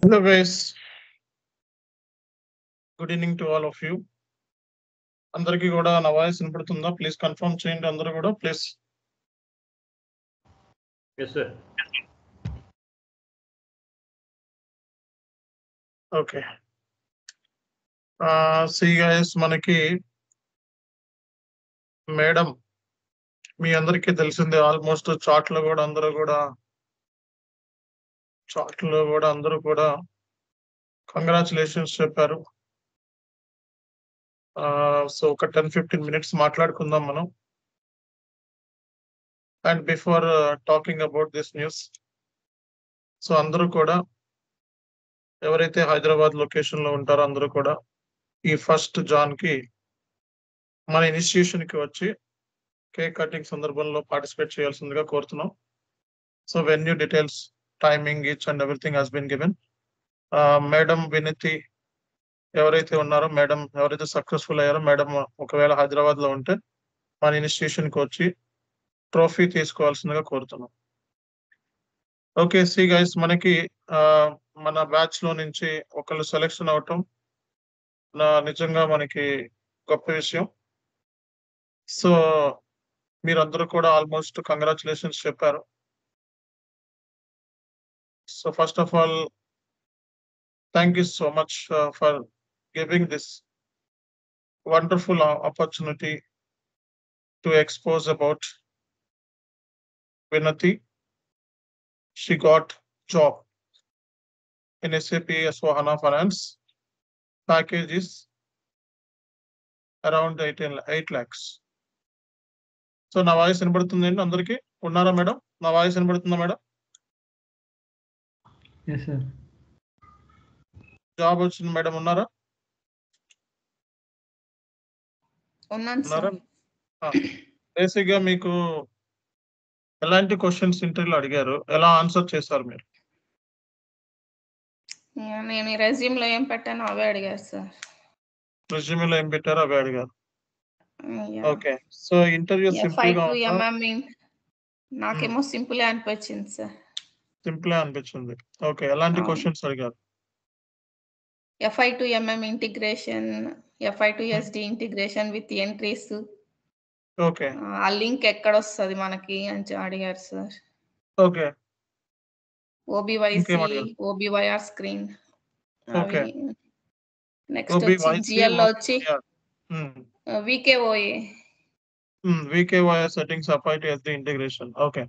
Hello guys, good evening to all of you. అందరికీ కూడా నా వాయిస్ వినపడుతుందా? ప్లీజ్ కన్ఫర్మ్ చేయండి అందరూ కూడా please. Yes, sir. Okay. See guys, మనకి మేడం మీ అందరికీ తెలిసిందే, ఆల్మోస్ట్ చాట్లో కూడా అందరూ కూడా కంగ్రాచులేషన్స్ చెప్పారు. సో ఒక 10-15 minutes మాట్లాడుకుందాం మనం. And before talking about this news, so అందరూ కూడా ఎవరైతే హైదరాబాద్ లొకేషన్ లో ఉంటారో అందరూ కూడా ఈ 1st Jan కి మన ఇనిషియేషన్ కి వచ్చి కేక్ కటింగ్ సందర్భంలో పార్టిసిపేట్ చేయాల్సిందిగా కోరుతున్నాం. So venue details, timing, each and everything has been given. Madam వినతి ఎవరైతే ఉన్నారో, మేడం ఎవరైతే సక్సెస్ఫుల్ అయ్యారో, మేడం ఒకవేళ హైదరాబాద్ లో ఉంటే మన ఇనిషియేషన్ కి వచ్చి ట్రోఫీ తీసుకోవాల్సిందిగా కోరుతున్నాం. ఓకే, సి గైస్, మనకి మన బ్యాచ్ లో నుంచి ఒకళ్ళు సెలెక్షన్ అవటం నిజంగా మనకి గొప్ప విషయం. సో మీరందరూ కూడా ఆల్మోస్ట్ కంగ్రాచులేషన్స్ చెప్పారు. So first of all thank you so much for giving this wonderful opportunity to expose about Vinati. She got job in SAP S/4HANA Finance. Package is around 8 lakhs. So నా voice వినబడుతుందండి అందరికి? ఉన్నారా madam? నా voice వినబడుతుందా madam? Yes, sir. Job వచ్చింది madam, ఉన్నారా? ఉన్నారా? Basic గా మీకు ఎలాంటి క్వశ్చన్స్ ఇంటర్వ్యూలో అడిగారు, ఎలా ఆన్సర్ చేశారు మీరు? నేను రెజ్యూమ్ లో ఏం పెట్టానో అవే అడిగారు సార్. రెజ్యూమేలో ఏం పెట్టారో అవే అడిగారు. ఓకే, సో ఇంటర్వ్యూ సింపుల్ గా నాకేమో సింపుల్ అనిపించింది సార్. సింపుల్ అనిపించింది. ఓకే, ఎలాంటి క్వశ్చన్స్ అడిగారు? FI to MM integration, FI to SD integration with entries. Okay, ఆ లింక్ ఎక్కడ వస్తుంది మనకి అని అడిగారు sir. Okay, OBYC, OBYR screen. Okay. Next వచ్చి GL లో వచ్చి VKOA. VKOA settings FI to SD integration. Okay,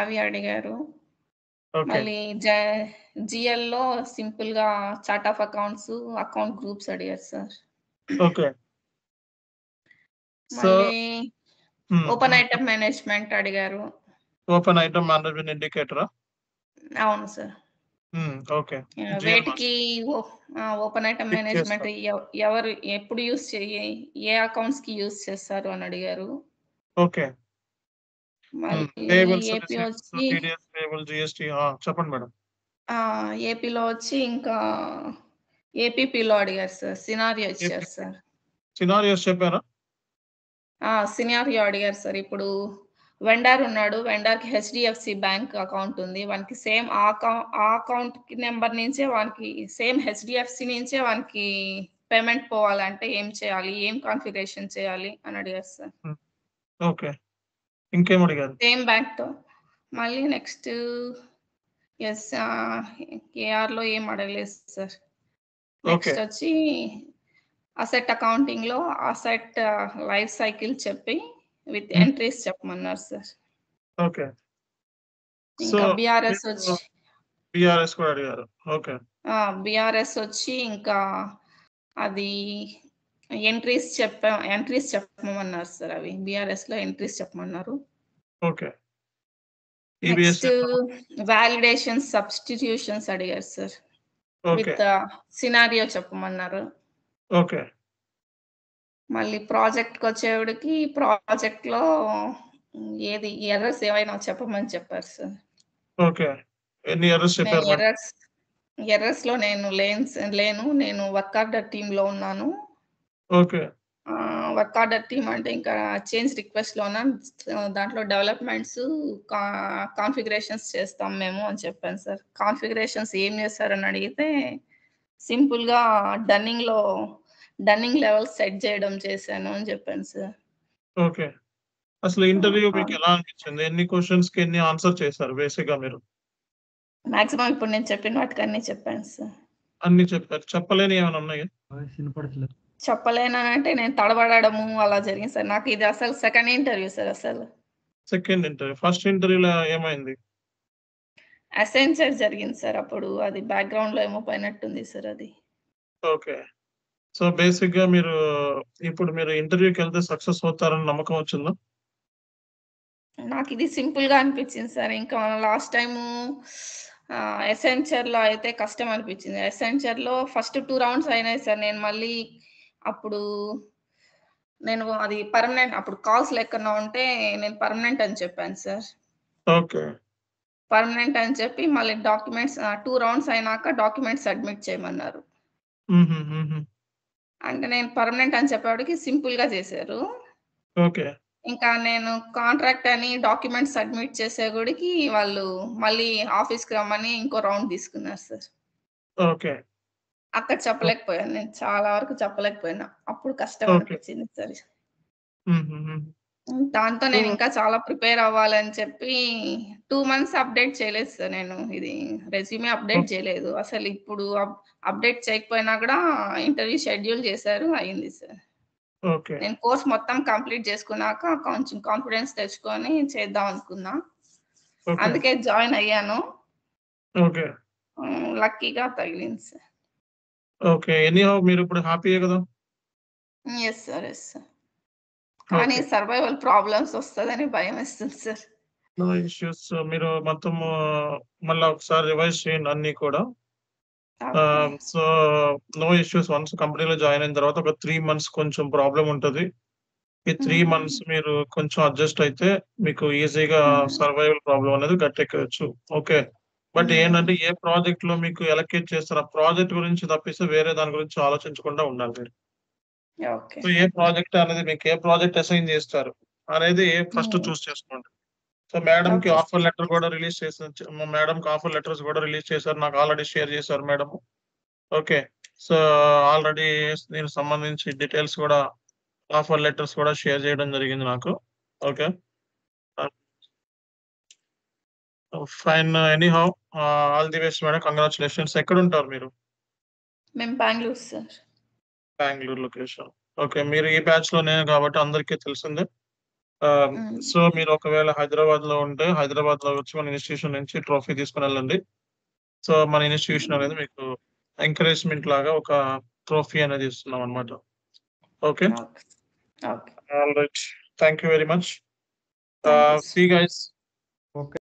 అవి అడిగారు. ఓకే. మళ్ళీ GL లో సింపుల్ గా chart of accounts, account groups అడిగారు సార్. ఓకే, మళ్ళీ ఓపెన్ ఐటమ్ మేనేజ్మెంట్ అడిగారు. ఓపెన్ ఐటమ్ మేనేజ్మెంట్ ఇండికేటరా? అవును సార్. ఓకే. వేటికి ఓపెన్ ఐటమ్ మేనేజ్మెంట్ ఎవరు ఎప్పుడు యూస్ ఏ అకౌంట్స్ కి యూస్ చేస్తారు అని అడిగారు. ఓకే. చెప్పండి మేడం. ఏపీలో వచ్చి ఇంకా ఏపీలో అడిగారు సార్. సినారియో ఇచ్చారు సార్. సినారియోస్ చెప్పారా? సినారియో అడిగారు సార్. ఇప్పుడు వెండర్ ఉన్నాడు, వెండర్ కి HDFC బ్యాంక్ అకౌంట్ ఉంది, వానికి సేమ్ ఆ అకౌంట్ నెంబర్ నుంచే వానికి సేమ్ HDFC నుంచే వానికి పేమెంట్ పోవాలంటే ఏం చేయాలి, ఏం కాన్ఫిగరేషన్ చేయాలి అని అడిగారు సార్. ఓకే, ఇంకేం అడిగారు? సేమ్ బ్యాంక్ తో. మళ్ళీ నెక్స్ట్ KR లో ఏం అడగలేదు సార్. నెక్స్ట్ వచ్చి అసెట్ అకౌంటింగ్ లో అసెట్ లైఫ్ సైకిల్ చెప్పి విత్ ఎంట్రీస్ చెప్పమన్నారు సార్. ఓకే. ఇంకా BRS వచ్చి BRS కూడా అడిగారు. ఓకే. BRS వచ్చి ఇంకా అది ఎంట్రీస్ చెప్పమన్నారు సార్. అవి BRS లో ఎంట్రీస్ చెప్పమన్నారు. ఓకే. నెక్స్ట్ వాలిడేషన్ సబ్స్టిట్యూషన్స్ అడిగారు సార్. విత్ సినారియో చెప్పమన్నారు. ఓకే. మళ్ళీ ప్రాజెక్ట్ కి వచ్చేవాడికి ప్రాజెక్ట్ లో ఏది ఎర్రర్స్ ఏమైనా చెప్పమని చెప్పారు సార్. ఓకే. ఎన్ని ఎర్రర్స్ చెప్పారు? ఎర్రర్స్ లో నేను లేను, నేను వర్క్ ఆర్డర్ టీమ్ లో ఉన్నాను. ఓకే. వర్క్ ఆర్డర్ టీమ్ అంటే ఇంకా చేంజ్ రిక్వెస్ట్‌లోన దాంట్లో డెవలప్‌మెంట్స్, కా కాన్ఫిగరేషన్స్ చేస్తాం మేము అని చెప్పాను సార్. కాన్ఫిగరేషన్స్ ఏం చేశారని అడిగితే సింపుల్‌గా డన్నింగ్ లెవెల్స్ సెట్ చేయడం చేశాను అని చెప్పాను సార్. ఓకే. అసలు ఇంటర్వ్యూ ఆ! మీకు ఎలా అనిపించింది? ఎన్ని క్వెషన్స్‌కి ఎన్ని ఆన్సర్ చేశారు బేసిక్‌గా మీరు? మాక్సిమం ఇప్పుడు నేను చెప్పిన వాటికన్నీ చెప్పాను సార్. అన్నీ చెప్పారు. చెప్పలేనివి ఏమైనా ఉన్నాయా? వాయిస్ వినపడట్లేదు. చెప్పలేననంటే నేను తడబడడము అలా జరిగింది సార్. నాకు ఇది అసలు సెకండ్ ఇంటర్వ్యూ సార్ అసలు. Second interview. ఫస్ట్ ఇంటర్వ్యూలో ఏమైంది? అసెంచర్ జరిగింది సార్ అప్పుడు. అది బ్యాక్‌గ్రౌండ్‌లో ఏమో పోయినట్టుంది సార్ అది. ఓకే. సో, బేసిక్‌గా ఇప్పుడు మీరు ఇంటర్వ్యూకెళ్తే సక్సెస్ అవుతారని నమ్మకం వచ్చిందా? నాకిది సింపుల్‌గా అనిపించింది సార్. ఇంకా లాస్ట్ టైము ఎసెంచర్‌లో అయితే కష్టం అనిపించింది. ఎసెంచర్‌లో ఫస్ట్ 2 రౌండ్స్ అయినాయి సార్. అప్పుడు అది పర్మనెంట్ అప్పుడు కాల్స్ లేకుండా ఉంటే నేను పర్మనెంట్ అని చెప్పాను సార్. ఓకే. పర్మనెంట్ అని చెప్పి మళ్ళీ 2 రౌండ్స్ అయినాక డాక్యుమెంట్స్ సబ్మిట్ చేయమన్నారు. హుహు. అంటే నేను పర్మనెంట్ అని చెప్పేవాడికి సింపుల్‌గా చేశారు. ఓకే. ఇంకా నేను కాంట్రాక్ట్ అని డాక్యుమెంట్స్ సబ్మిట్ చేసేగుడికి వాళ్ళు మళ్ళీ ఆఫీస్‌కి రమ్మని ఇంకో రౌండ్ తీసుకున్నారు సార్. ఓకే. అక్కడ చెప్పలేకపోయాను. నేను చాలా వరకు చెప్పలేకపోయినా. అప్పుడు కష్టం ఓకే. అనిపించింది సార్. హుహుహు. దాంతో సో, నేనింకా చాలా ప్రిపేర్ అవ్వాలని చెప్పి 2 మంత్స్ అప్డేట్ చేయలేదు సార్ నేను. ఇది రెజ్యూమే అప్డేట్ ఓకే. చేయలేదు. అసలు ఇప్పుడు అప్డేట్ చేయకపోయినా గూడా ఇంటర్వ్యూ షెడ్యూల్ చేశారు. అయింది సార్. ఓకే. నేను కోర్స్ మొత్తం కంప్లీట్ చేసుకున్నాక కొంచెం కాన్ఫిడెన్స్ తెచ్చుకొని చేద్దాం అనుకున్నా. ఓకే. అందుకే జాయిన్ అయ్యాను. ఓకే. లక్కీగా తగిలింది సార్. ఓకే. ఎనీహౌ మీరిప్పుడు హ్యాపీయే గదా! Yes sir. Yes sir. కానీ ఓకే. సర్వైవల్ ప్రాబ్లమ్స్ వస్తదని భయమేస్తుంది సార్. No issues. మీరు మొత్తము మళ్ళా ఒకసారి రివైజ్ చేయండి అన్నీ కూడా. Okay. So, no issues once కంపెనీలో జాయిన్ అయిన తర్వాత ఒక 3 మంత్స్ కొంచెం ప్రాబ్లమ్ ఉంటది. ఈ 3 హ్మ్. మంత్స్ మీరు కొంచెం అడ్జస్ట్ అయితే మీకు ఈజీగా హ్మ్. సర్వైవల్ ప్రాబ్లమ్ అనేది గట్టెక్కవచ్చు. ఓకే. బట్ హ్మ్. ఏంటంటే ఏ ప్రాజెక్ట్‌లో మీకు అలొకేట్ చేస్తారో ఆ ప్రాజెక్ట్ గురించి తప్పిస్తే వేరే దాని గురించి ఆలోచించకుండా ఉండాలి మీరు. ఓకే. సో, ఏ ప్రాజెక్ట్ అనేది మీకు ఏ ప్రాజెక్ట్ అసైన్ చేస్తారు అనేది ఫస్ట్ హ్మ్. చూస్ చేసుకోండి. సో, మేడమ్‌కి ఓకే ఆఫర్ సార్. లెటర్ గూడా రిలీజ్ చేసారు. మా మేడమ్‌కి ఆఫర్ లెటర్స్ గూడా రిలీజ్ చేశారు. నాకు ఆల్రెడీ షేర్ చేశారు మేడము. ఓకే. సో, ఆల్రెడీ దీనికి సంబంధించి డీటెయిల్స్ గూడా ఆఫర్ లెటర్స్ కూడా షేర్ చేయడం జరిగింది నాకు. Okay. Fine. Anyhow all the best madam. Congratulations. ఎక్కడుంటారు మీరు? మేము Bengaluru sir. Bengaluru location. Okay. మీరు ఈ బ్యాచ్‌లోనే కాబట్టి అందరికీ తెలిసిందే. ఆహ్, హ్మ్. సో, మీరు ఒకవేళ హైదరాబాద్‌లో ఉంటే హైదరాబాద్‌లో వచ్చి మన ఇన్‌స్టిట్యూషన్ నుంచి ట్రోఫీ తీసుకొనెళ్ళండి. సో, మన ఇన్‌స్టిట్యూషన్ హ్మ్. అనేది మీకు ఎంకరేజ్‌మెంట్ లాగా ఒక ట్రోఫీ అనేది ఇస్తున్నామనమాట. Okay. Okay. Okay. All right. Thank you very much. Thank you see sir. You guys. Okay.